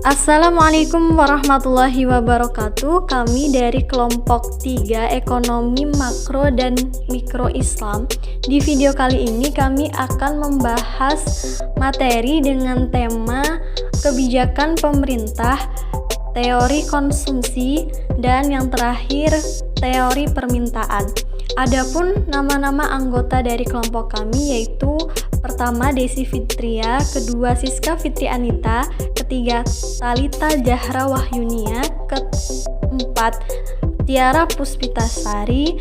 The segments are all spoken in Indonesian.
Assalamualaikum warahmatullahi wabarakatuh. Kami dari kelompok 3 Ekonomi Makro dan Mikro Islam. Di video kali ini kami akan membahas materi dengan tema kebijakan pemerintah, teori konsumsi, dan yang terakhir teori permintaan. Adapun nama-nama anggota dari kelompok kami yaitu pertama Desi Fitria, kedua Siska Fitri Anita, ketiga Talita Jahra Wahyunia, keempat Tiara Puspitasari,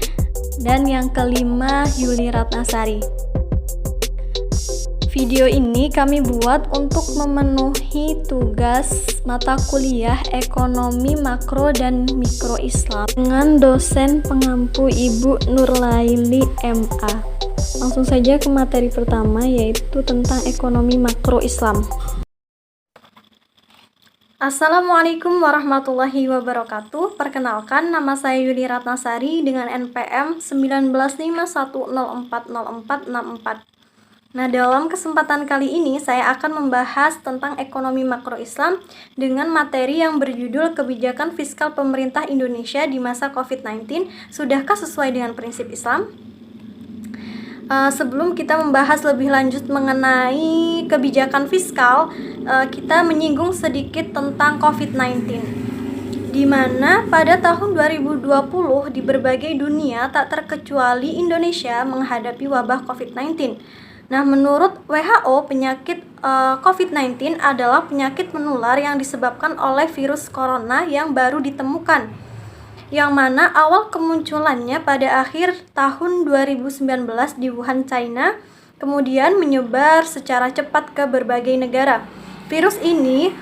dan yang kelima Yuli Ratnasari. Video ini kami buat untuk memenuhi tugas mata kuliah Ekonomi Makro dan Mikro Islam dengan dosen pengampu Ibu Nurlaili MA. Langsung saja ke materi pertama, yaitu tentang Ekonomi Makro Islam. Assalamualaikum warahmatullahi wabarakatuh. Perkenalkan, nama saya Yuli Ratnasari dengan NPM 1951040464. Nah, dalam kesempatan kali ini saya akan membahas tentang ekonomi makro Islam dengan materi yang berjudul Kebijakan Fiskal Pemerintah Indonesia di masa COVID-19. Sudahkah sesuai dengan prinsip Islam? Sebelum kita membahas lebih lanjut mengenai kebijakan fiskal, kita menyinggung sedikit tentang COVID-19. Di mana pada tahun 2020 di berbagai dunia tak terkecuali Indonesia menghadapi wabah COVID-19. Nah, menurut WHO, penyakit COVID-19 adalah penyakit menular yang disebabkan oleh virus corona yang baru ditemukan, yang mana awal kemunculannya pada akhir tahun 2019 di Wuhan, China, kemudian menyebar secara cepat ke berbagai negara. Virus ini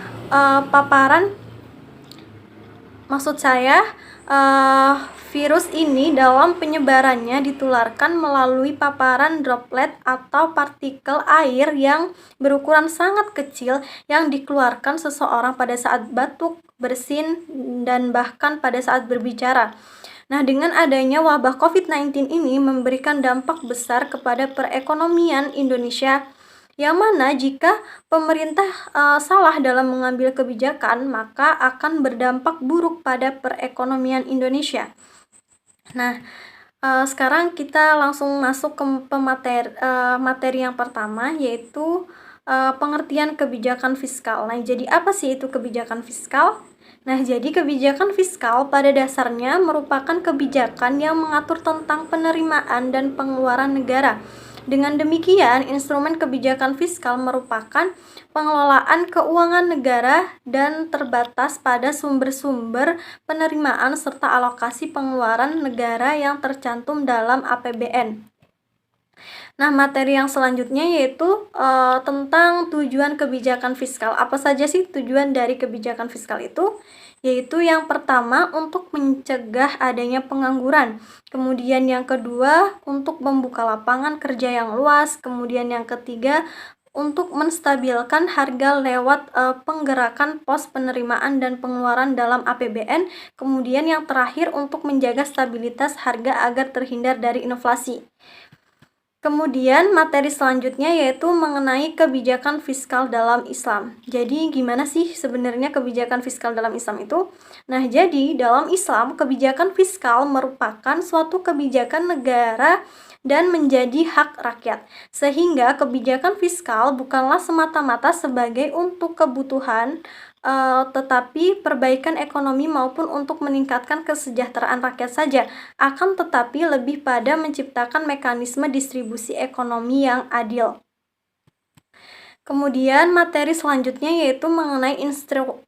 virus ini dalam penyebarannya ditularkan melalui paparan droplet atau partikel air yang berukuran sangat kecil yang dikeluarkan seseorang pada saat batuk, bersin, dan bahkan pada saat berbicara. Nah, dengan adanya wabah COVID-19 ini memberikan dampak besar kepada perekonomian Indonesia, yang mana jika pemerintah salah dalam mengambil kebijakan, maka akan berdampak buruk pada perekonomian Indonesia. Nah, sekarang kita langsung masuk ke materi yang pertama, yaitu pengertian kebijakan fiskal. Nah, jadi apa sih itu kebijakan fiskal? Nah, jadi kebijakan fiskal pada dasarnya merupakan kebijakan yang mengatur tentang penerimaan dan pengeluaran negara. Dengan demikian, instrumen kebijakan fiskal merupakan pengelolaan keuangan negara dan terbatas pada sumber-sumber penerimaan serta alokasi pengeluaran negara yang tercantum dalam APBN. Nah, materi yang selanjutnya yaitu tentang tujuan kebijakan fiskal. Apa saja sih tujuan dari kebijakan fiskal itu? Yaitu yang pertama untuk mencegah adanya pengangguran, kemudian yang kedua untuk membuka lapangan kerja yang luas, kemudian yang ketiga untuk menstabilkan harga lewat penggerakan pos penerimaan dan pengeluaran dalam APBN, kemudian yang terakhir untuk menjaga stabilitas harga agar terhindar dari inflasi. Kemudian materi selanjutnya yaitu mengenai kebijakan fiskal dalam Islam. Jadi gimana sih sebenarnya kebijakan fiskal dalam Islam itu? Nah, jadi dalam Islam kebijakan fiskal merupakan suatu kebijakan negara dan menjadi hak rakyat. Sehingga kebijakan fiskal bukanlah semata-mata sebagai untuk kebutuhan tetapi perbaikan ekonomi maupun untuk meningkatkan kesejahteraan rakyat saja, akan tetapi lebih pada menciptakan mekanisme distribusi ekonomi yang adil. Kemudian materi selanjutnya yaitu mengenai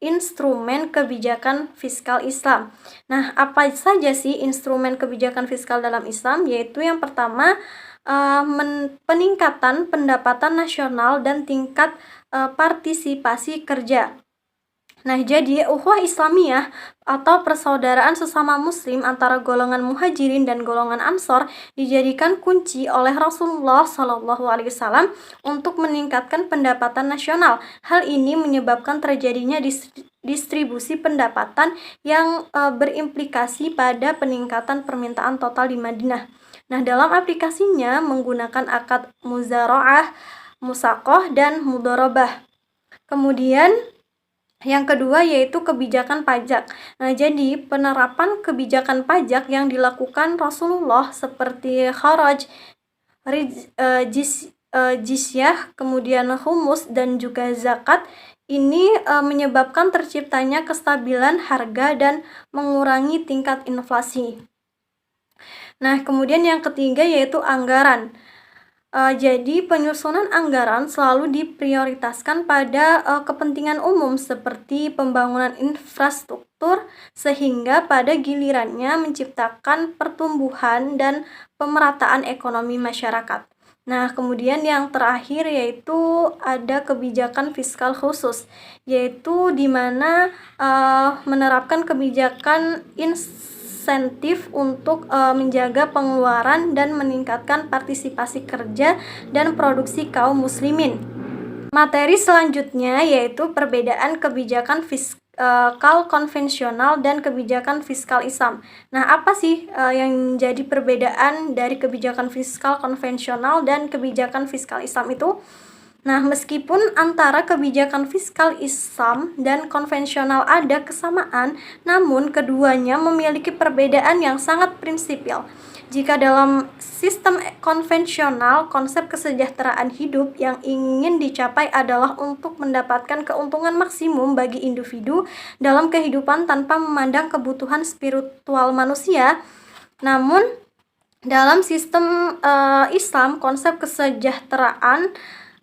instrumen kebijakan fiskal Islam. Nah, apa saja sih instrumen kebijakan fiskal dalam Islam? Yaitu yang pertama, peningkatan pendapatan nasional dan tingkat partisipasi kerja. Nah, jadi ukhuwah Islamiyah atau persaudaraan sesama muslim antara golongan muhajirin dan golongan ansor dijadikan kunci oleh Rasulullah SAW untuk meningkatkan pendapatan nasional. Hal ini menyebabkan terjadinya distribusi pendapatan yang berimplikasi pada peningkatan permintaan total di Madinah. Nah, dalam aplikasinya menggunakan akad muzara'ah, musaqah, dan mudharabah. Kemudian Yang kedua yaitu kebijakan pajak. Nah, jadi penerapan kebijakan pajak yang dilakukan Rasulullah seperti kharaj, jizyah, kemudian humus dan juga zakat ini menyebabkan terciptanya kestabilan harga dan mengurangi tingkat inflasi. Nah, kemudian yang ketiga yaitu anggaran. Jadi penyusunan anggaran selalu diprioritaskan pada kepentingan umum seperti pembangunan infrastruktur sehingga pada gilirannya menciptakan pertumbuhan dan pemerataan ekonomi masyarakat. Nah, kemudian yang terakhir yaitu ada kebijakan fiskal khusus, yaitu di mana menerapkan kebijakan insentif untuk menjaga pengeluaran dan meningkatkan partisipasi kerja dan produksi kaum muslimin. Materi selanjutnya yaitu perbedaan kebijakan fiskal konvensional dan kebijakan fiskal Islam. Nah, apa sih yang menjadi perbedaan dari kebijakan fiskal konvensional dan kebijakan fiskal Islam itu? Nah, meskipun antara kebijakan fiskal Islam dan konvensional ada kesamaan, namun keduanya memiliki perbedaan yang sangat prinsipil. Jika dalam sistem konvensional, konsep kesejahteraan hidup yang ingin dicapai adalah untuk mendapatkan keuntungan maksimum bagi individu dalam kehidupan tanpa memandang kebutuhan spiritual manusia. Namun, dalam sistem Islam, konsep kesejahteraan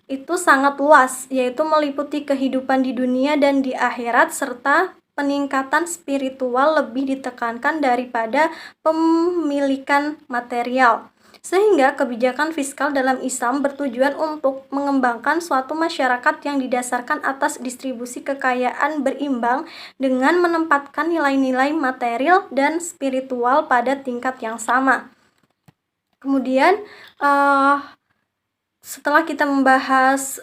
itu sangat luas, yaitu meliputi kehidupan di dunia dan di akhirat serta peningkatan spiritual lebih ditekankan daripada pemilikan material. Sehingga kebijakan fiskal dalam Islam bertujuan untuk mengembangkan suatu masyarakat yang didasarkan atas distribusi kekayaan berimbang dengan menempatkan nilai-nilai material dan spiritual pada tingkat yang sama. Kemudian setelah kita membahas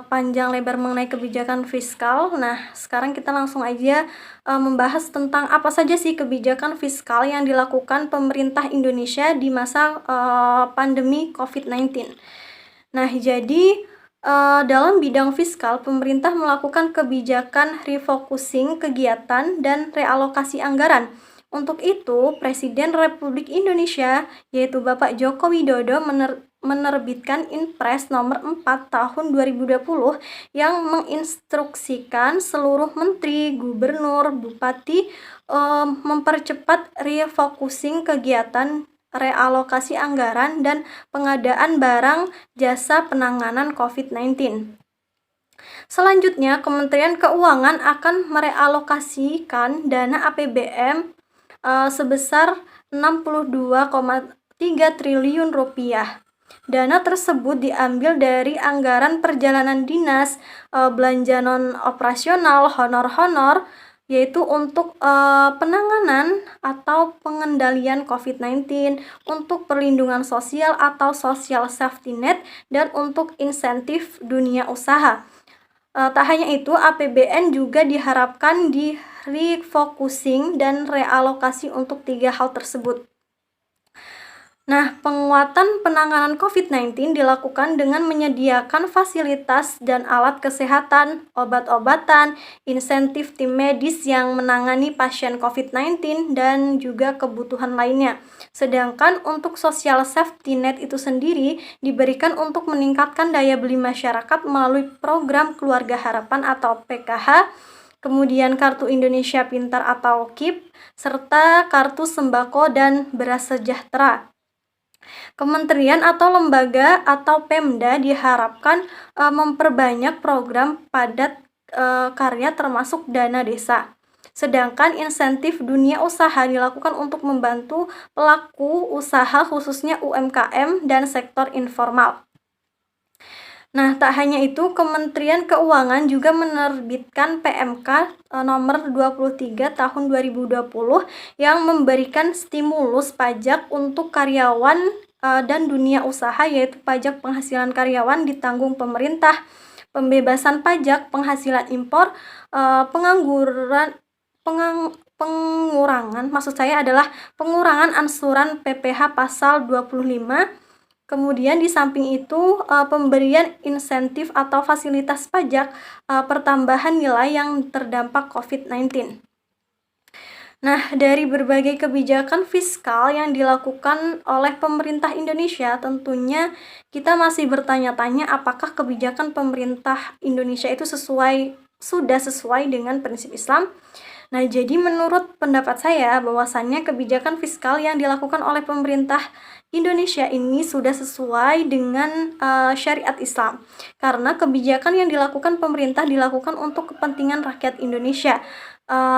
panjang lebar mengenai kebijakan fiskal, nah sekarang kita langsung aja membahas tentang apa saja sih kebijakan fiskal yang dilakukan pemerintah Indonesia di masa pandemi COVID-19. Nah, jadi dalam bidang fiskal, pemerintah melakukan kebijakan refocusing kegiatan dan realokasi anggaran. Untuk itu, Presiden Republik Indonesia, yaitu Bapak Joko Widodo, menerbitkan Inpres nomor 4 tahun 2020 yang menginstruksikan seluruh menteri, gubernur, bupati mempercepat refocusing kegiatan realokasi anggaran dan pengadaan barang jasa penanganan COVID-19. Selanjutnya, Kementerian Keuangan akan merealokasikan dana APBN sebesar 62,3 triliun rupiah. Dana tersebut diambil dari anggaran perjalanan dinas, belanja non-operasional, honor-honor, yaitu untuk penanganan atau pengendalian COVID-19, untuk perlindungan sosial atau social safety net, dan untuk insentif dunia usaha. Tak hanya itu, APBN juga diharapkan di refocusing dan realokasi untuk 3 hal tersebut. Nah, penguatan penanganan COVID-19 dilakukan dengan menyediakan fasilitas dan alat kesehatan, obat-obatan, insentif tim medis yang menangani pasien COVID-19, dan juga kebutuhan lainnya. Sedangkan untuk social safety net itu sendiri diberikan untuk meningkatkan daya beli masyarakat melalui program Keluarga Harapan atau PKH, kemudian Kartu Indonesia Pintar atau KIP, serta Kartu Sembako dan Beras Sejahtera. Kementerian atau lembaga atau Pemda diharapkan memperbanyak program padat karya termasuk dana desa. Sedangkan insentif dunia usaha dilakukan untuk membantu pelaku usaha khususnya UMKM dan sektor informal. Nah, tak hanya itu, Kementerian Keuangan juga menerbitkan PMK nomor 23 tahun 2020 yang memberikan stimulus pajak untuk karyawan dan dunia usaha, yaitu pajak penghasilan karyawan ditanggung pemerintah, pembebasan pajak penghasilan impor, pengurangan angsuran PPh pasal 25, Kemudian di samping itu pemberian insentif atau fasilitas pajak pertambahan nilai yang terdampak COVID-19. Nah, dari berbagai kebijakan fiskal yang dilakukan oleh pemerintah Indonesia, tentunya kita masih bertanya-tanya apakah kebijakan pemerintah Indonesia itu sudah sesuai dengan prinsip Islam. Nah, jadi menurut pendapat saya bahwasannya kebijakan fiskal yang dilakukan oleh pemerintah Indonesia ini sudah sesuai dengan syariat Islam. Karena kebijakan yang dilakukan pemerintah dilakukan untuk kepentingan rakyat Indonesia.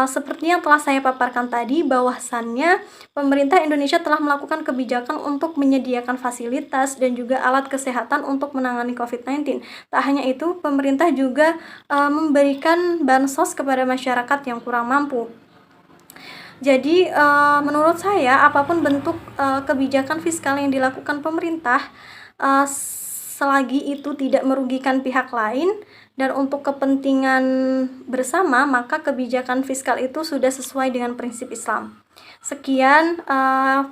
Seperti yang telah saya paparkan tadi, bahwasannya pemerintah Indonesia telah melakukan kebijakan untuk menyediakan fasilitas dan juga alat kesehatan untuk menangani COVID-19. Tak hanya itu, pemerintah juga memberikan bansos kepada masyarakat yang kurang mampu. Jadi menurut saya apapun bentuk kebijakan fiskal yang dilakukan pemerintah, selagi itu tidak merugikan pihak lain dan untuk kepentingan bersama, maka kebijakan fiskal itu sudah sesuai dengan prinsip Islam. Sekian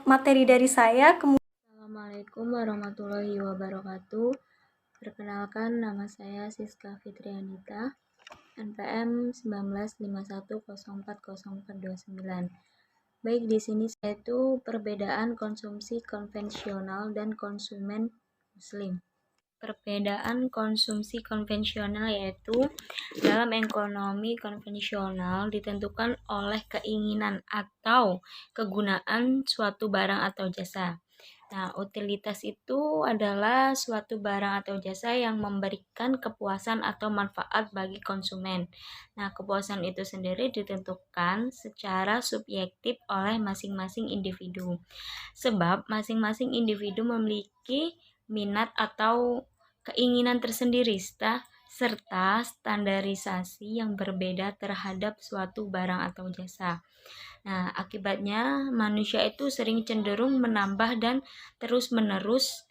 materi dari saya. Assalamualaikum warahmatullahi wabarakatuh. Perkenalkan, nama saya Siska Fitrianita, NPM 1951040429. Baik, di sini yaitu perbedaan konsumsi konvensional dan konsumen muslim. Perbedaan konsumsi konvensional yaitu dalam ekonomi konvensional ditentukan oleh keinginan atau kegunaan suatu barang atau jasa. Nah, utilitas itu adalah suatu barang atau jasa yang memberikan kepuasan atau manfaat bagi konsumen. Nah, kepuasan itu sendiri ditentukan secara subjektif oleh masing-masing individu. Sebab masing-masing individu memiliki minat atau keinginan tersendiri serta standarisasi yang berbeda terhadap suatu barang atau jasa. Nah, akibatnya manusia itu sering cenderung menambah dan terus-menerus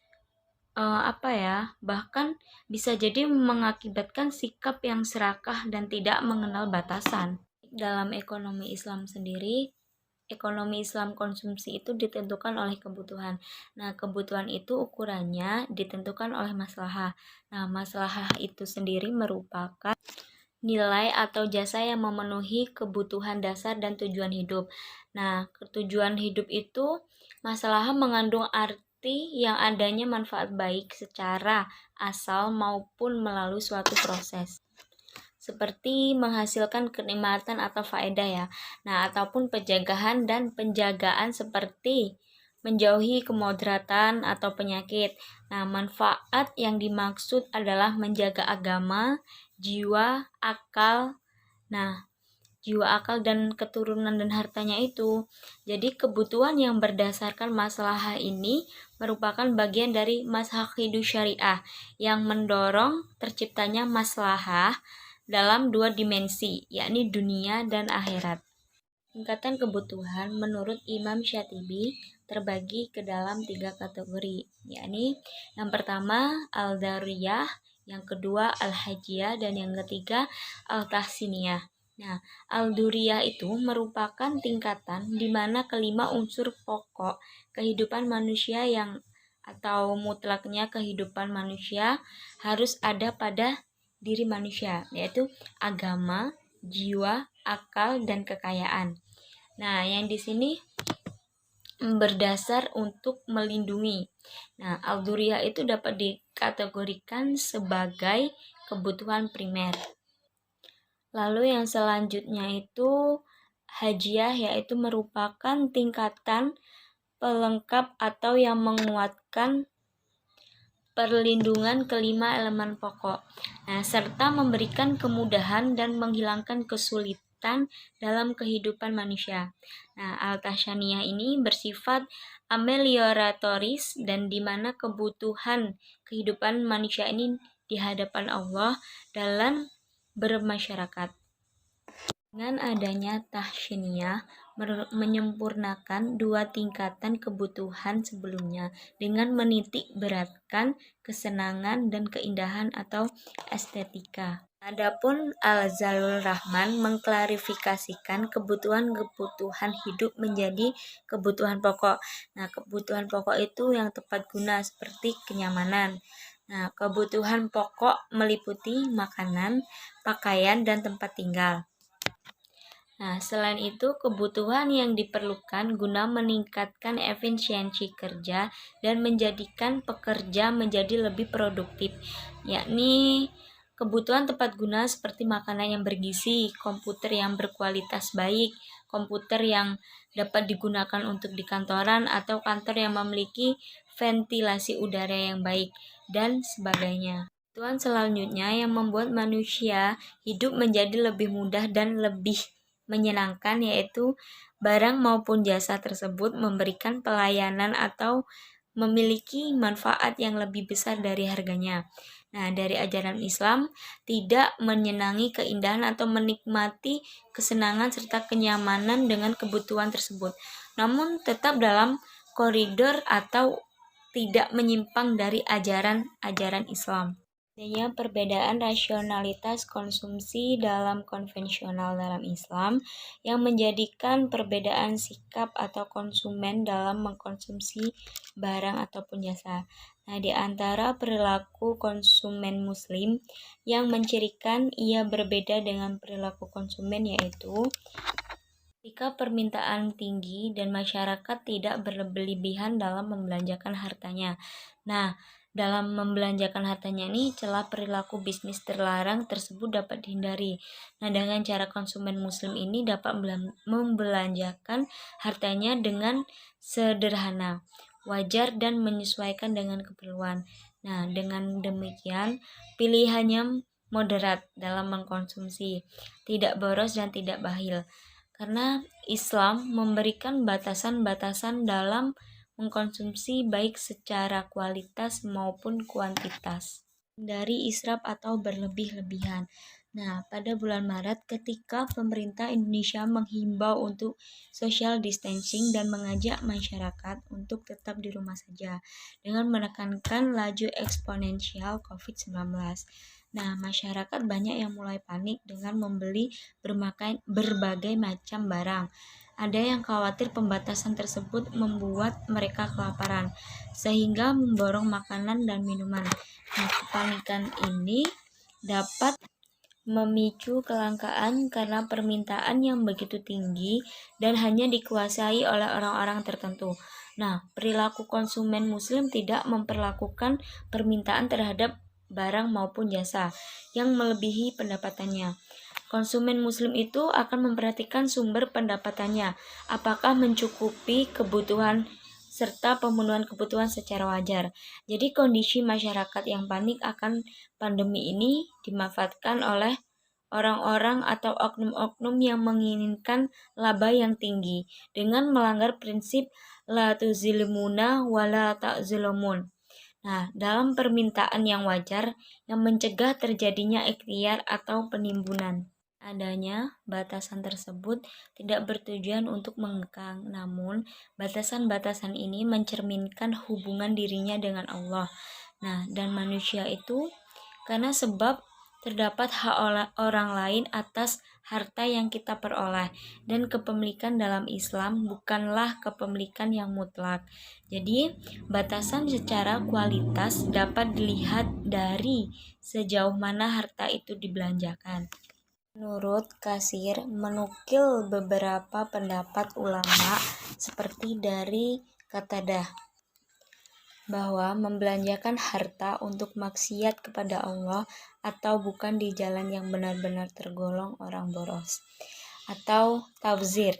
bahkan bisa jadi mengakibatkan sikap yang serakah dan tidak mengenal batasan. Dalam ekonomi Islam sendiri, ekonomi Islam konsumsi itu ditentukan oleh kebutuhan. Nah, kebutuhan itu ukurannya ditentukan oleh maslahah. Nah, maslahah itu sendiri merupakan nilai atau jasa yang memenuhi kebutuhan dasar dan tujuan hidup. Nah, tujuan hidup itu maslahah mengandung arti yang adanya manfaat baik secara asal maupun melalui suatu proses, seperti menghasilkan kenikmatan atau faedah ya. Nah, ataupun penjagaan dan penjagaan seperti menjauhi kemudaratan atau penyakit. Nah, manfaat yang dimaksud adalah menjaga agama, jiwa, akal. Nah, jiwa, akal, dan keturunan dan hartanya itu. Jadi kebutuhan yang berdasarkan maslahah ini merupakan bagian dari mazhab hidup syariah yang mendorong terciptanya maslahah dalam dua dimensi, yakni dunia dan akhirat. Tingkatan kebutuhan menurut Imam Syatibi terbagi ke dalam 3 kategori, yakni yang pertama al-daruriyah, yang kedua al-hajiyah, dan yang ketiga al-tahsiniyah. Nah, al-duriyah itu merupakan tingkatan di mana kelima unsur pokok kehidupan manusia atau mutlaknya kehidupan manusia harus ada pada diri manusia, yaitu agama, jiwa, akal, dan kekayaan. Nah, yang di sini berdasar untuk melindungi. Nah, al-duriyah itu dapat dikategorikan sebagai kebutuhan primer. Lalu yang selanjutnya itu hajiyah, yaitu merupakan tingkatan pelengkap atau yang menguatkan perlindungan kelima elemen pokok. Nah, serta memberikan kemudahan dan menghilangkan kesulitan dalam kehidupan manusia. Nah, al-tahsaniyah ini bersifat amelioratoris dan di mana kebutuhan kehidupan manusia ini di hadapan Allah dalam bermasyarakat. Dengan adanya tahsiniyah menyempurnakan dua tingkatan kebutuhan sebelumnya dengan menitik beratkan kesenangan dan keindahan atau estetika. Adapun Al-Zalul Rahman mengklarifikasikan kebutuhan-kebutuhan hidup menjadi kebutuhan pokok. Nah, kebutuhan pokok itu yang tepat guna seperti kenyamanan. Nah, kebutuhan pokok meliputi makanan, pakaian, dan tempat tinggal. Nah, selain itu, kebutuhan yang diperlukan guna meningkatkan efisiensi kerja dan menjadikan pekerja menjadi lebih produktif, yakni kebutuhan tepat guna seperti makanan yang bergizi, komputer yang berkualitas baik, komputer yang dapat digunakan untuk di kantoran atau kantor yang memiliki ventilasi udara yang baik, dan sebagainya. Kebutuhan selanjutnya yang membuat manusia hidup menjadi lebih mudah dan lebih menyenangkan, yaitu barang maupun jasa tersebut memberikan pelayanan atau memiliki manfaat yang lebih besar dari harganya. Nah, dari ajaran Islam tidak menyenangi keindahan atau menikmati kesenangan serta kenyamanan dengan kebutuhan tersebut, namun tetap dalam koridor atau tidak menyimpang dari ajaran-ajaran Islam. Adanya perbedaan rasionalitas konsumsi dalam konvensional dalam Islam yang menjadikan perbedaan sikap atau konsumen dalam mengkonsumsi barang ataupun jasa. Nah, di antara perilaku konsumen muslim yang mencirikan ia berbeda dengan perilaku konsumen yaitu ketika permintaan tinggi dan masyarakat tidak berlebihan dalam membelanjakan hartanya. Nah, dalam membelanjakan hartanya ini, celah perilaku bisnis terlarang tersebut dapat dihindari. Nah, dengan cara konsumen muslim ini dapat membelanjakan hartanya dengan sederhana, wajar, dan menyesuaikan dengan keperluan. Nah, dengan demikian, pilihannya moderat dalam mengkonsumsi, tidak boros dan tidak bakhil. Karena Islam memberikan batasan-batasan dalam mengkonsumsi baik secara kualitas maupun kuantitas. Dari israf atau berlebih-lebihan. Nah, pada bulan Maret ketika pemerintah Indonesia menghimbau untuk social distancing dan mengajak masyarakat untuk tetap di rumah saja dengan menekankan laju eksponensial COVID-19. Nah, masyarakat banyak yang mulai panik dengan membeli berbagai macam barang. Ada yang khawatir pembatasan tersebut membuat mereka kelaparan, sehingga memborong makanan dan minuman. Nah, kepanikan ini dapat memicu kelangkaan karena permintaan yang begitu tinggi dan hanya dikuasai oleh orang-orang tertentu. Nah, perilaku konsumen muslim tidak memperlakukan permintaan terhadap barang maupun jasa yang melebihi pendapatannya. Konsumen muslim itu akan memperhatikan sumber pendapatannya, apakah mencukupi kebutuhan serta pemenuhan kebutuhan secara wajar. Jadi kondisi masyarakat yang panik akan pandemi ini dimanfaatkan oleh orang-orang atau oknum-oknum yang menginginkan laba yang tinggi dengan melanggar prinsip la tuzlimuna wa la ta'zulumun. Nah, dalam permintaan yang wajar yang mencegah terjadinya ikhtiar atau penimbunan. Adanya batasan tersebut tidak bertujuan untuk mengekang, namun batasan-batasan ini mencerminkan hubungan dirinya dengan Allah. Nah, dan manusia itu karena sebab terdapat hak orang lain atas harta yang kita peroleh, dan kepemilikan dalam Islam bukanlah kepemilikan yang mutlak. Jadi, batasan secara kualitas dapat dilihat dari sejauh mana harta itu dibelanjakan. Menurut Katsir, menukil beberapa pendapat ulama seperti dari Qatadah bahwa membelanjakan harta untuk maksiat kepada Allah atau bukan di jalan yang benar-benar tergolong orang boros, atau tafsir.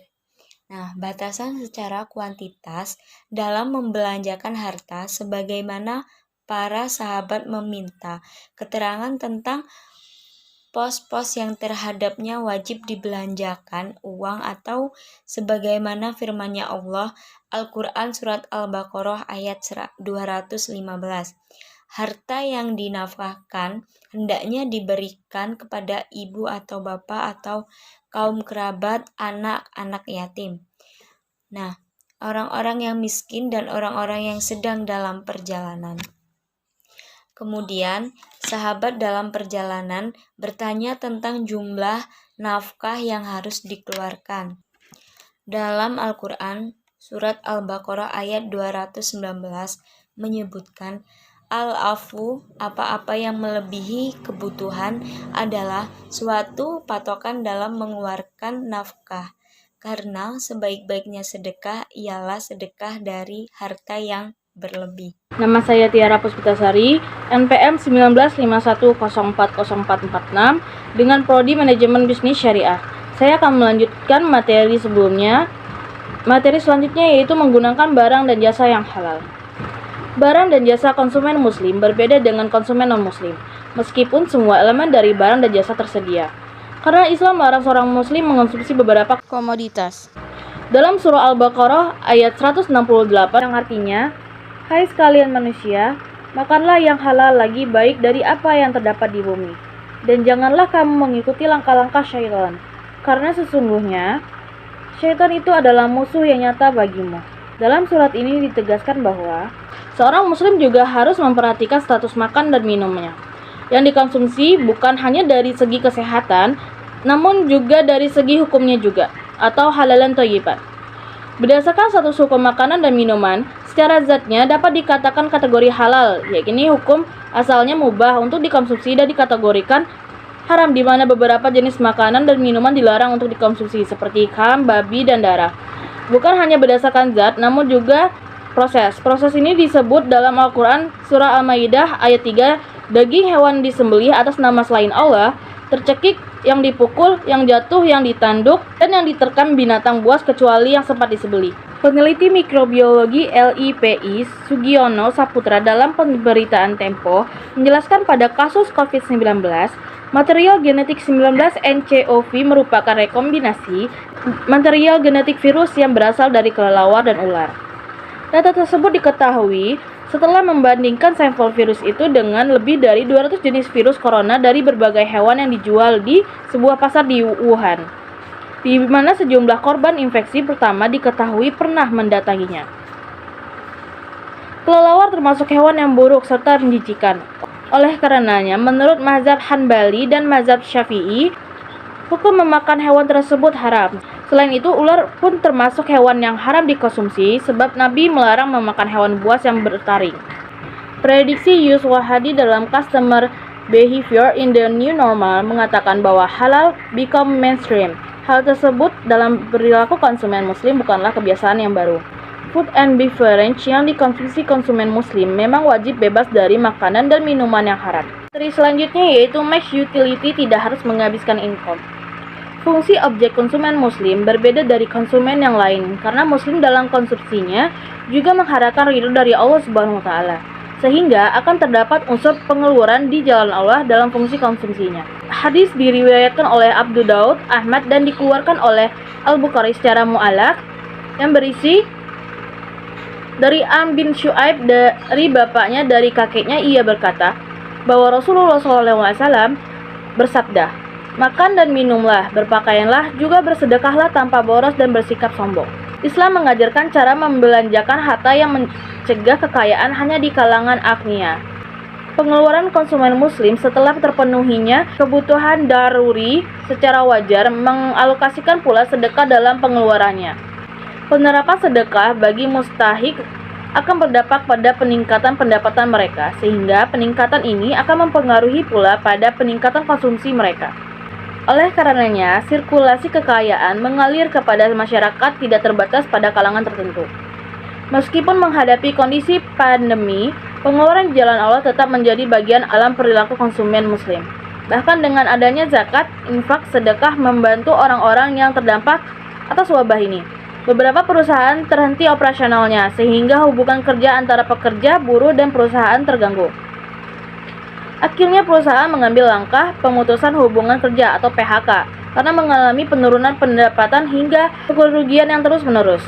Nah, batasan secara kuantitas dalam membelanjakan harta sebagaimana para sahabat meminta keterangan tentang pos-pos yang terhadapnya wajib dibelanjakan uang atau sebagaimana firman-Nya Allah Al-Quran Surat Al-Baqarah ayat 215. Harta yang dinafkahkan hendaknya diberikan kepada ibu atau bapak atau kaum kerabat, anak-anak yatim. Nah, orang-orang yang miskin dan orang-orang yang sedang dalam perjalanan. Kemudian, Sahabat dalam perjalanan bertanya tentang jumlah nafkah yang harus dikeluarkan. Dalam Al-Quran, surat Al-Baqarah ayat 219 menyebutkan al-afu, apa-apa yang melebihi kebutuhan adalah suatu patokan dalam mengeluarkan nafkah. Karena sebaik-baiknya sedekah ialah sedekah dari harta yang berlebih. Nama saya Tiara Puspitasari, NPM 1951040446 dengan Prodi Manajemen Bisnis Syariah. Saya akan melanjutkan materi sebelumnya. Materi selanjutnya yaitu menggunakan barang dan jasa yang halal. Barang dan jasa konsumen muslim berbeda dengan konsumen non-muslim, meskipun semua elemen dari barang dan jasa tersedia. Karena Islam melarang seorang muslim mengonsumsi beberapa komoditas. Dalam surah Al-Baqarah ayat 168 yang artinya, "Hai sekalian manusia, makanlah yang halal lagi baik dari apa yang terdapat di bumi. Dan janganlah kamu mengikuti langkah-langkah syaitan, karena sesungguhnya syaitan itu adalah musuh yang nyata bagimu." Dalam surat ini ditegaskan bahwa seorang muslim juga harus memperhatikan status makan dan minumnya yang dikonsumsi, bukan hanya dari segi kesehatan, namun juga dari segi hukumnya juga, atau halalan thayyiban. Berdasarkan status hukum makanan dan minuman, secara zatnya dapat dikatakan kategori halal, yakni hukum asalnya mubah untuk dikonsumsi dan dikategorikan haram, di mana beberapa jenis makanan dan minuman dilarang untuk dikonsumsi, seperti ham, babi, dan darah. Bukan hanya berdasarkan zat, namun juga proses. Proses ini disebut dalam Al-Quran surah Al-Maidah ayat 3, daging hewan disembelih atas nama selain Allah, tercekik, yang dipukul, yang jatuh, yang ditanduk, dan yang diterkam binatang buas kecuali yang sempat disembelih. Peneliti mikrobiologi LIPI Sugiono Saputra dalam pemberitaan Tempo menjelaskan pada kasus COVID-19, material genetik 19 nCoV merupakan rekombinasi material genetik virus yang berasal dari kelelawar dan ular. Data tersebut diketahui setelah membandingkan sampel virus itu dengan lebih dari 200 jenis virus corona dari berbagai hewan yang dijual di sebuah pasar di Wuhan, di mana sejumlah korban infeksi pertama diketahui pernah mendatanginya. Kelelawar termasuk hewan yang buruk serta menjijikan. Oleh karenanya, menurut mazhab Hanbali dan mazhab Syafi'i, hukum memakan hewan tersebut haram. Selain itu, ular pun termasuk hewan yang haram dikonsumsi, sebab Nabi melarang memakan hewan buas yang bertaring. Prediksi Yus Wahadi dalam Customer Behavior in the New Normal mengatakan bahwa halal become mainstream. Hal tersebut dalam perilaku konsumen muslim bukanlah kebiasaan yang baru. Food and beverage yang dikonsumsi konsumen muslim memang wajib bebas dari makanan dan minuman yang haram. Materi selanjutnya yaitu max utility tidak harus menghabiskan income. Fungsi objek konsumen muslim berbeda dari konsumen yang lain karena muslim dalam konsumsinya juga mengharapkan ridho dari Allah Subhanahu wa taala, sehingga akan terdapat unsur pengeluaran di jalan Allah dalam fungsi konsumsinya. Hadis diriwayatkan oleh Abu Daud, Ahmad, dan dikeluarkan oleh Al-Bukhari secara mu'allaq yang berisi dari Am bin Syu'aib dari bapaknya dari kakeknya, ia berkata bahwa Rasulullah SAW bersabda, "Makan dan minumlah, berpakaianlah, juga bersedekahlah tanpa boros dan bersikap sombong." Islam mengajarkan cara membelanjakan harta yang mencegah kekayaan hanya di kalangan agnia. Pengeluaran konsumen muslim setelah terpenuhinya kebutuhan daruri secara wajar mengalokasikan pula sedekah dalam pengeluarannya. Penerapan sedekah bagi mustahik akan berdampak pada peningkatan pendapatan mereka, sehingga peningkatan ini akan mempengaruhi pula pada peningkatan konsumsi mereka. Oleh karenanya, sirkulasi kekayaan mengalir kepada masyarakat tidak terbatas pada kalangan tertentu. Meskipun menghadapi kondisi pandemi, pengeluaran di jalan Allah tetap menjadi bagian alam perilaku konsumen muslim. Bahkan dengan adanya zakat, infak, sedekah membantu orang-orang yang terdampak atas wabah ini. Beberapa perusahaan terhenti operasionalnya, sehingga hubungan kerja antara pekerja, buruh, dan perusahaan terganggu. Akhirnya perusahaan mengambil langkah pemutusan hubungan kerja atau PHK karena mengalami penurunan pendapatan hingga kerugian yang terus-menerus.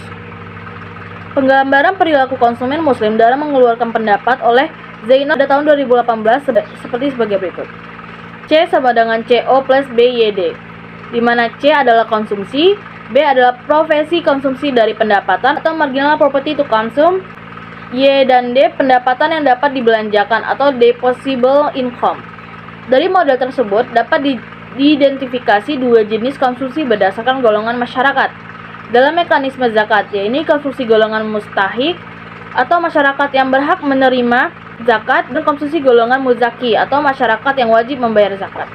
Penggambaran perilaku konsumen muslim dalam mengeluarkan pendapat oleh Zainal pada tahun 2018 seperti sebagai berikut. C sama dengan CO plus BYD, di mana C adalah konsumsi, B adalah profesi konsumsi dari pendapatan atau marginal property to consume, Y dan D pendapatan yang dapat dibelanjakan atau disposable income. Dari model tersebut dapat diidentifikasi dua jenis konsumsi berdasarkan golongan masyarakat dalam mekanisme zakat, yaitu konsumsi golongan mustahik atau masyarakat yang berhak menerima zakat, dan konsumsi golongan muzaki atau masyarakat yang wajib membayar zakat.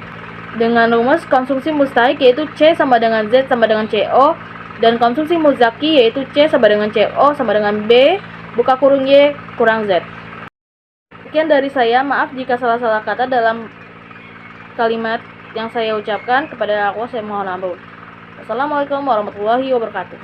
Dengan rumus konsumsi mustahik yaitu C sama dengan Z sama dengan CO, dan konsumsi muzaki yaitu C sama dengan CO sama dengan B buka kurung Y kurang Z. Sekian dari saya, maaf jika salah-salah kata dalam kalimat yang saya ucapkan. Kepada aku saya mohon ampun. Assalamualaikum warahmatullahi wabarakatuh.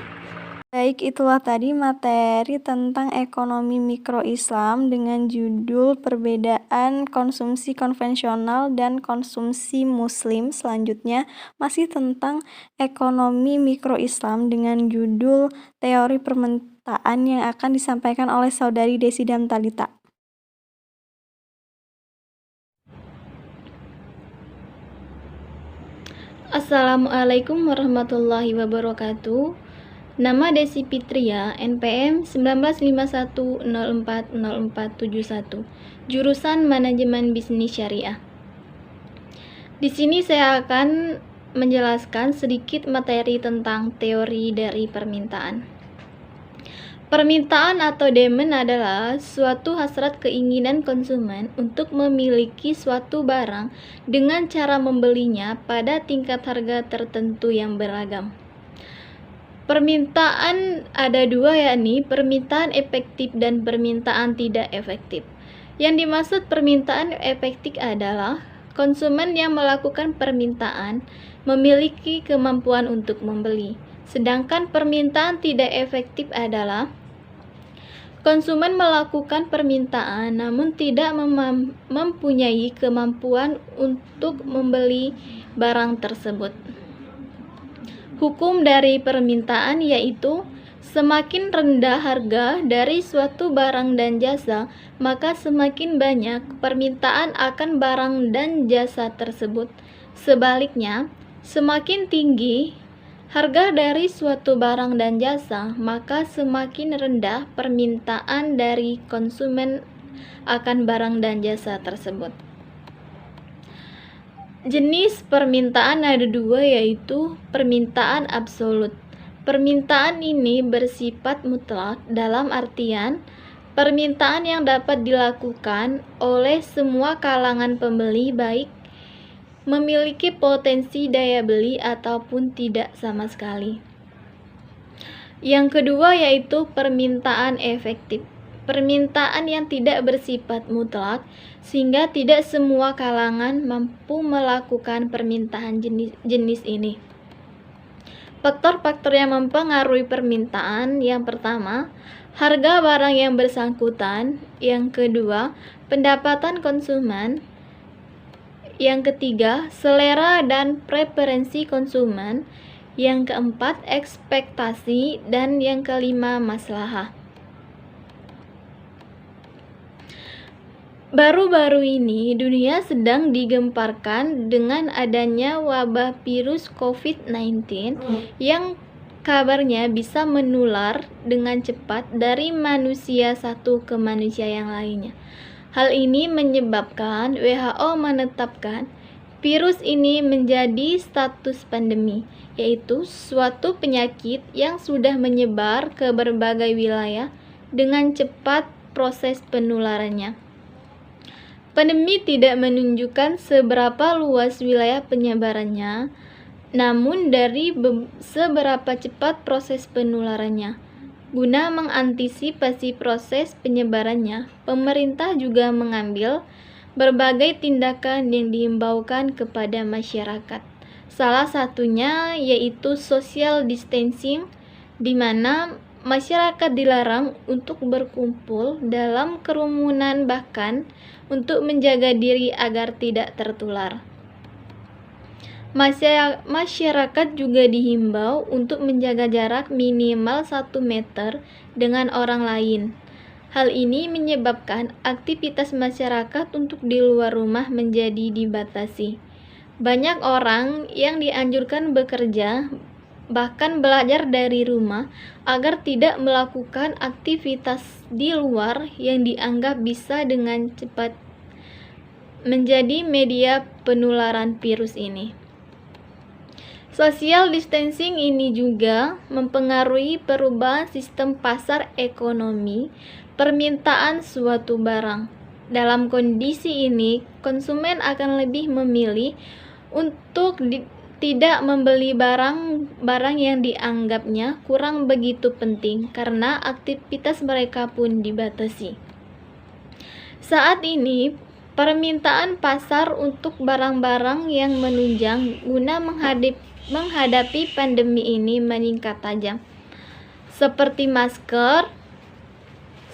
Baik, itulah tadi materi tentang ekonomi mikro Islam dengan judul perbedaan konsumsi konvensional dan konsumsi muslim. Selanjutnya masih tentang ekonomi mikro Islam dengan judul teori permintaan yang akan disampaikan oleh saudari Desi Damtalita. Assalamualaikum warahmatullahi wabarakatuh. Nama Desi Fitria, NPM 1951040471, jurusan Manajemen Bisnis Syariah. Di sini saya akan menjelaskan sedikit materi tentang teori dari permintaan. Permintaan atau demand adalah suatu hasrat keinginan konsumen untuk memiliki suatu barang dengan cara membelinya pada tingkat harga tertentu yang beragam. Permintaan ada dua, yakni permintaan efektif dan permintaan tidak efektif. Yang dimaksud permintaan efektif adalah konsumen yang melakukan permintaan memiliki kemampuan untuk membeli. Sedangkan permintaan tidak efektif adalah konsumen melakukan permintaan namun tidak mempunyai kemampuan untuk membeli barang tersebut. Hukum dari permintaan yaitu semakin rendah harga dari suatu barang dan jasa, maka semakin banyak permintaan akan barang dan jasa tersebut. Sebaliknya, semakin tinggi harga dari suatu barang dan jasa, maka semakin rendah permintaan dari konsumen akan barang dan jasa tersebut. Jenis permintaan ada dua, yaitu permintaan absolut. Permintaan ini bersifat mutlak dalam artian permintaan yang dapat dilakukan oleh semua kalangan pembeli, baik memiliki potensi daya beli ataupun tidak sama sekali. Yang kedua yaitu permintaan efektif. Permintaan yang tidak bersifat mutlak, sehingga tidak semua kalangan mampu melakukan permintaan jenis ini. Faktor-faktor yang mempengaruhi permintaan: yang pertama, harga barang yang bersangkutan; yang kedua, pendapatan konsumen; yang ketiga, selera dan preferensi konsumen; yang keempat, ekspektasi; dan yang kelima, maslahah. Baru-baru ini dunia sedang digemparkan dengan adanya wabah virus COVID-19 yang kabarnya bisa menular dengan cepat dari manusia satu ke manusia yang lainnya. Hal ini menyebabkan WHO menetapkan virus ini menjadi status pandemi, yaitu suatu penyakit yang sudah menyebar ke berbagai wilayah dengan cepat proses penularannya. Pandemi tidak menunjukkan seberapa luas wilayah penyebarannya, namun dari seberapa cepat proses penularannya. Guna mengantisipasi proses penyebarannya, pemerintah juga mengambil berbagai tindakan yang diimbaukan kepada masyarakat. Salah satunya yaitu social distancing, di mana masyarakat dilarang untuk berkumpul dalam kerumunan, bahkan untuk menjaga diri agar tidak tertular. Masyarakat juga dihimbau untuk menjaga jarak minimal 1 meter dengan orang lain. Hal ini menyebabkan aktivitas masyarakat untuk di luar rumah menjadi dibatasi. Banyak orang yang dianjurkan bekerja, bahkan belajar dari rumah, agar tidak melakukan aktivitas di luar yang dianggap bisa dengan cepat menjadi media penularan virus ini. Social distancing ini juga mempengaruhi perubahan sistem pasar ekonomi permintaan suatu barang. Dalam kondisi ini, konsumen akan lebih memilih untuk tidak membeli barang-barang yang dianggapnya kurang begitu penting karena aktivitas mereka pun dibatasi. Saat ini, permintaan pasar untuk barang-barang yang menunjang guna menghadapi pandemi ini meningkat tajam, seperti masker,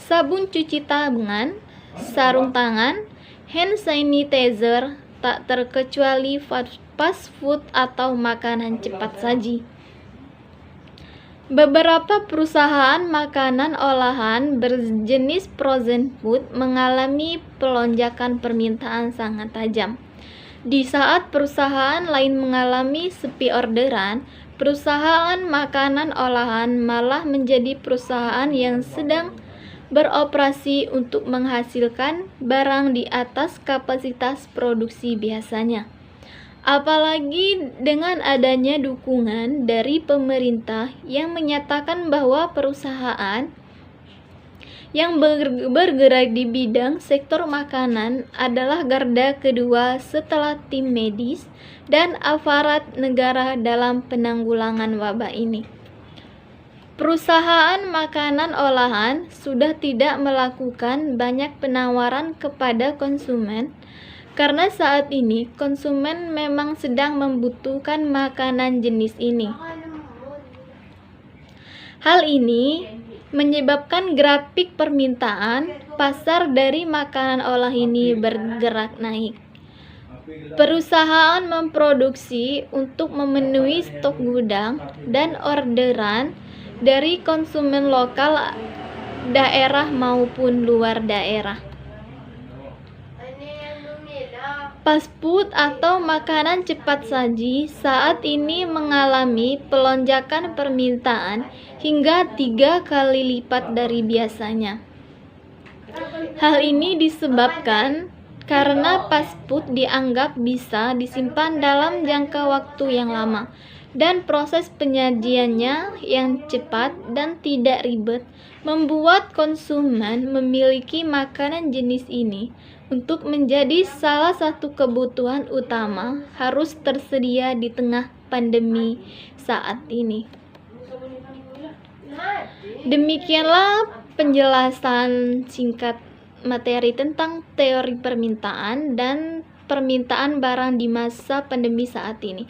sabun cuci tangan, sarung tangan, hand sanitizer, tak terkecuali fast food atau makanan cepat saji. Beberapa perusahaan makanan olahan berjenis frozen food mengalami pelonjakan permintaan sangat tajam. Di saat perusahaan lain mengalami sepi orderan, perusahaan makanan olahan malah menjadi perusahaan yang sedang beroperasi untuk menghasilkan barang di atas kapasitas produksi biasanya. Apalagi dengan adanya dukungan dari pemerintah yang menyatakan bahwa perusahaan yang bergerak di bidang sektor makanan adalah garda kedua setelah tim medis dan aparat negara dalam penanggulangan wabah ini. Perusahaan makanan olahan sudah tidak melakukan banyak penawaran kepada konsumen karena saat ini konsumen memang sedang membutuhkan makanan jenis ini. Hal ini menyebabkan grafik permintaan pasar dari makanan olah ini bergerak naik. Perusahaan memproduksi untuk memenuhi stok gudang dan orderan dari konsumen lokal daerah maupun luar daerah. Fast food atau makanan cepat saji saat ini mengalami pelonjakan permintaan hingga 3 kali lipat dari biasanya. Hal ini disebabkan karena fast food dianggap bisa disimpan dalam jangka waktu yang lama dan proses penyajiannya yang cepat dan tidak ribet membuat konsumen memiliki makanan jenis ini untuk menjadi salah satu kebutuhan utama harus tersedia di tengah pandemi saat ini. Demikianlah penjelasan singkat materi tentang teori permintaan dan permintaan barang di masa pandemi saat ini.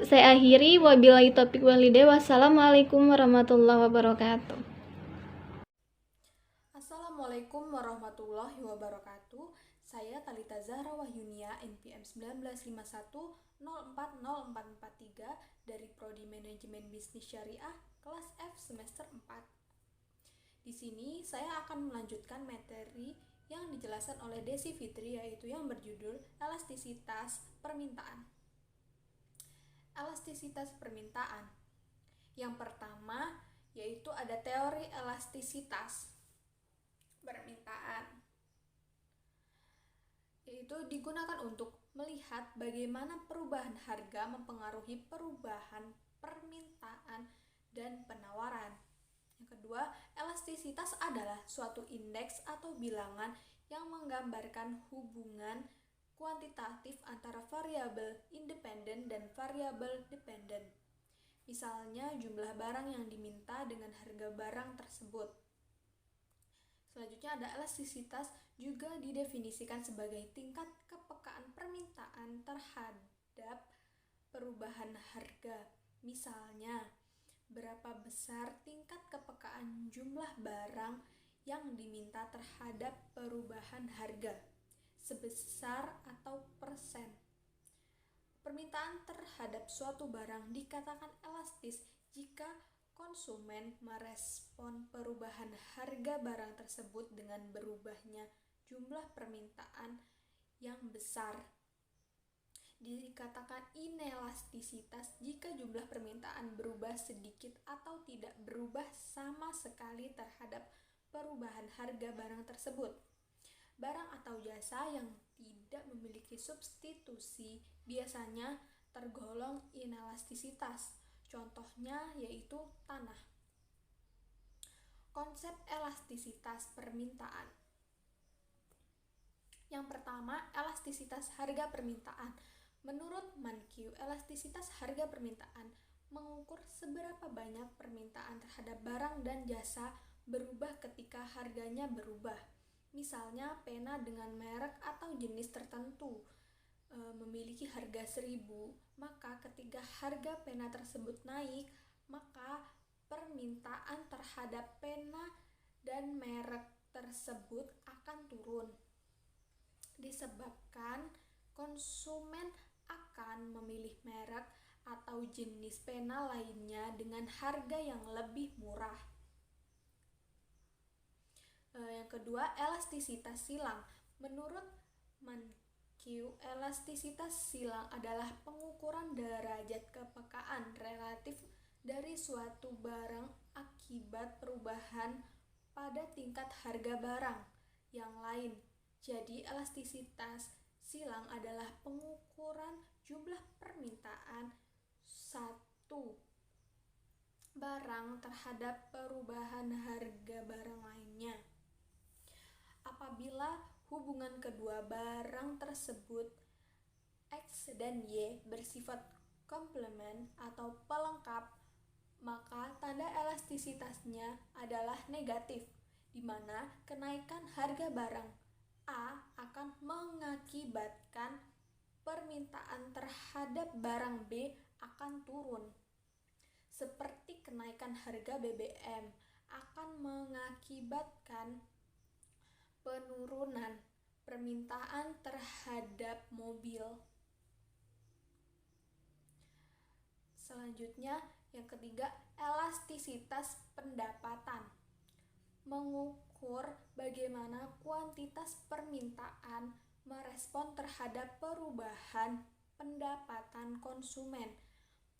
Saya akhiri, wabillahi taufiq wal hidayah. Wassalamualaikum warahmatullahi wabarakatuh. Assalamualaikum warahmatullahi wabarakatuh. Saya Talita Zahra Wahyunia, NPM 1951040443 dari Prodi Manajemen Bisnis Syariah, kelas F semester 4. Di sini saya akan melanjutkan materi yang dijelaskan oleh Desi Fitri, yaitu yang berjudul elastisitas permintaan. Elastisitas permintaan. Yang pertama yaitu ada teori elastisitas permintaan, yaitu digunakan untuk melihat bagaimana perubahan harga mempengaruhi perubahan permintaan dan penawaran. Yang kedua, elastisitas adalah suatu indeks atau bilangan yang menggambarkan hubungan kuantitatif antara variabel independen dan variabel dependen. Misalnya jumlah barang yang diminta dengan harga barang tersebut. Selanjutnya ada elastisitas, juga didefinisikan sebagai tingkat kepekaan permintaan terhadap perubahan harga. Misalnya, berapa besar tingkat kepekaan jumlah barang yang diminta terhadap perubahan harga, sebesar atau persen. Permintaan terhadap suatu barang dikatakan elastis jika konsumen merespon perubahan harga barang tersebut dengan berubahnya jumlah permintaan yang besar. Dikatakan inelastisitas jika jumlah permintaan berubah sedikit atau tidak berubah sama sekali terhadap perubahan harga barang tersebut. Barang atau jasa yang tidak memiliki substitusi biasanya tergolong inelastisitas. Contohnya yaitu tanah. Konsep elastisitas permintaan. Yang pertama, elastisitas harga permintaan. Menurut Mankiw, elastisitas harga permintaan mengukur seberapa banyak permintaan terhadap barang dan jasa berubah ketika harganya berubah. Misalnya, pena dengan merek atau jenis tertentu memiliki harga 1.000, maka ketika harga pena tersebut naik, maka permintaan terhadap pena dan merek tersebut akan turun. Disebabkan konsumen akan memilih merek atau jenis pena lainnya dengan harga yang lebih murah. Yang kedua, elastisitas silang. Menurut Mankiw, elastisitas silang adalah pengukuran derajat kepekaan relatif dari suatu barang akibat perubahan pada tingkat harga barang yang lain. Jadi, elastisitas silang adalah pengukuran jumlah permintaan satu barang terhadap perubahan harga barang lainnya. Apabila hubungan kedua barang tersebut X dan Y bersifat komplement atau pelengkap, maka tanda elastisitasnya adalah negatif, di mana kenaikan harga barang A akan mengakibatkan permintaan terhadap barang B akan turun. Seperti kenaikan harga BBM akan mengakibatkan penurunan permintaan terhadap mobil. Selanjutnya, yang ketiga, elastisitas pendapatan. Mengukur bagaimana kuantitas permintaan merespon terhadap perubahan pendapatan konsumen.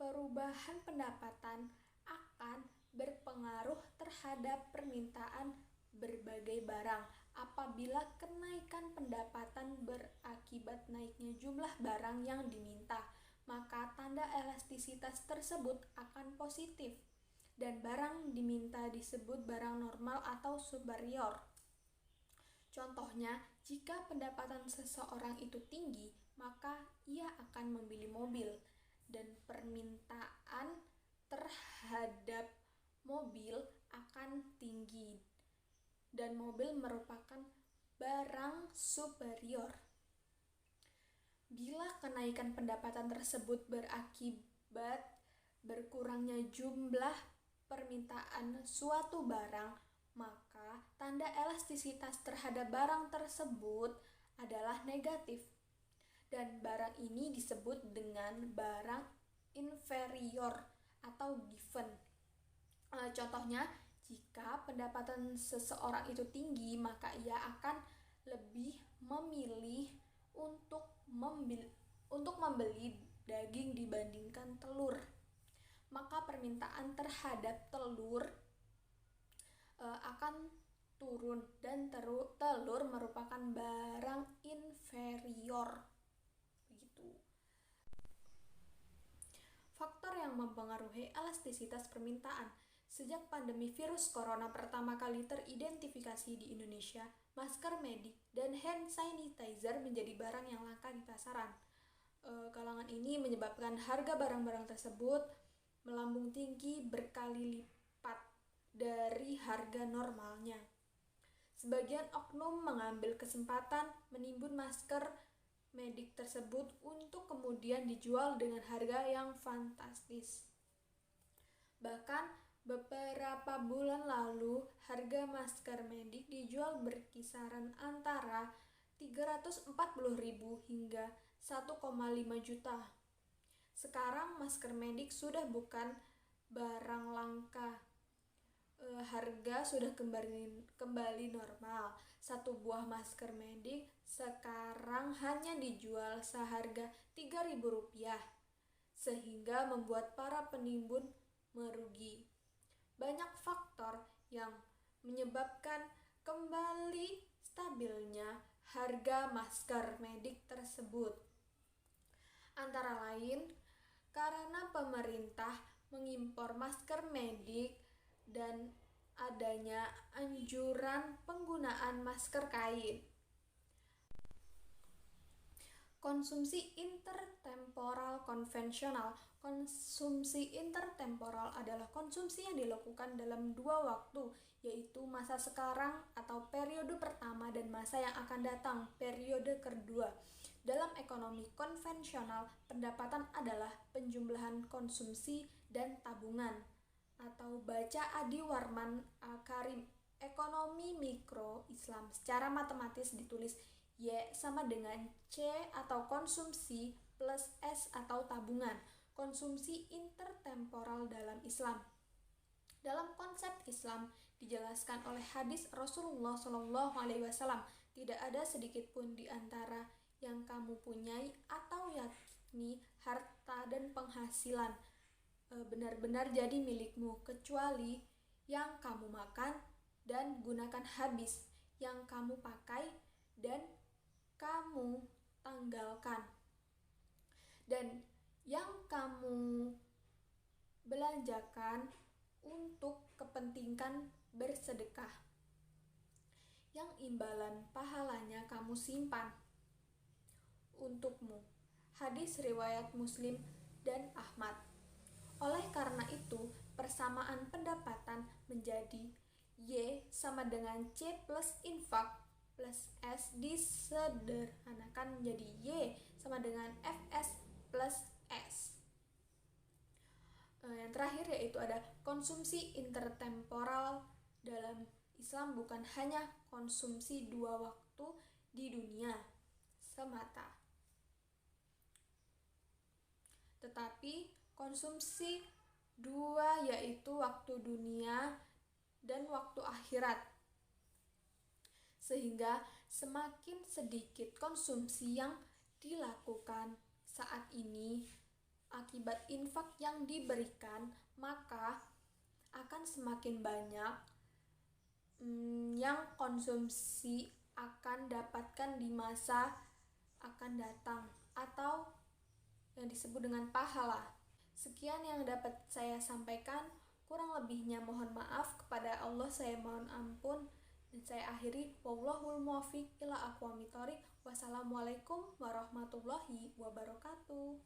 Perubahan pendapatan akan berpengaruh terhadap permintaan berbagai barang. Apabila kenaikan pendapatan berakibat naiknya jumlah barang yang diminta, maka tanda elastisitas tersebut akan positif dan barang diminta disebut barang normal atau superior. Contohnya, jika pendapatan seseorang itu tinggi, maka ia akan membeli mobil dan permintaan terhadap mobil akan tinggi dan mobil merupakan barang superior. Bila kenaikan pendapatan tersebut berakibat berkurangnya jumlah permintaan suatu barang, maka tanda elastisitas terhadap barang tersebut adalah negatif. Dan barang ini disebut dengan barang inferior atau given. Contohnya, jika pendapatan seseorang itu tinggi, maka ia akan lebih memilih untuk membeli daging dibandingkan telur. Maka permintaan terhadap telur akan turun dan telur merupakan barang inferior. Begitu. Faktor yang mempengaruhi elastisitas permintaan. Sejak pandemi virus corona pertama kali teridentifikasi di Indonesia, masker medik dan hand sanitizer menjadi barang yang langka di pasaran. Kalangan ini menyebabkan harga barang-barang tersebut melambung tinggi berkali lipat dari harga normalnya. Sebagian oknum mengambil kesempatan menimbun masker medik tersebut untuk kemudian dijual dengan harga yang fantastis. Bahkan beberapa bulan lalu, harga masker medik dijual berkisaran antara 340.000 hingga 1,5 juta. Sekarang masker medik sudah bukan barang langka. Harga sudah kembali normal. Satu buah masker medik sekarang hanya dijual seharga Rp3.000, sehingga membuat para penimbun merugi. Banyak faktor yang menyebabkan kembali stabilnya harga masker medik tersebut. Antara lain, karena pemerintah mengimpor masker medik dan adanya anjuran penggunaan masker kain. Konsumsi intertemporal konvensional. Konsumsi intertemporal adalah konsumsi yang dilakukan dalam 2 waktu, yaitu masa sekarang atau periode pertama dan masa yang akan datang, periode kedua. Dalam ekonomi konvensional, pendapatan adalah penjumlahan konsumsi dan tabungan. Atau baca Adi Warman Al-Karim, Ekonomi Mikro Islam. Secara matematis ditulis Y sama dengan C atau konsumsi plus S atau tabungan. Konsumsi intertemporal dalam Islam. Dalam konsep Islam dijelaskan oleh hadis Rasulullah SAW, tidak ada sedikit pun di antara yang kamu punyai atau yakni harta dan penghasilan benar-benar jadi milikmu, kecuali yang kamu makan dan gunakan habis, yang kamu pakai dan kamu tanggalkan, dan yang kamu belanjakan untuk kepentingan bersedekah, yang imbalan pahalanya kamu simpan untukmu. Hadis riwayat Muslim dan Ahmad. Oleh karena itu, persamaan pendapatan menjadi Y sama dengan C plus infak plus S disederhanakan menjadi Y sama dengan Fs plus S. Yang terakhir yaitu ada konsumsi intertemporal dalam Islam, bukan hanya konsumsi 2 waktu di dunia semata, tetapi konsumsi 2 yaitu waktu dunia dan waktu akhirat. Sehingga semakin sedikit konsumsi yang dilakukan saat ini akibat infak yang diberikan, maka akan semakin banyak yang konsumsi akan dapatkan di masa akan datang atau yang disebut dengan pahala. Sekian yang dapat saya sampaikan, kurang lebihnya mohon maaf, kepada Allah saya mohon ampun. Dan saya akhiri, wallahul muwaffiq ila aqwamit thoriq. Wassalamualaikum warahmatullahi wabarakatuh.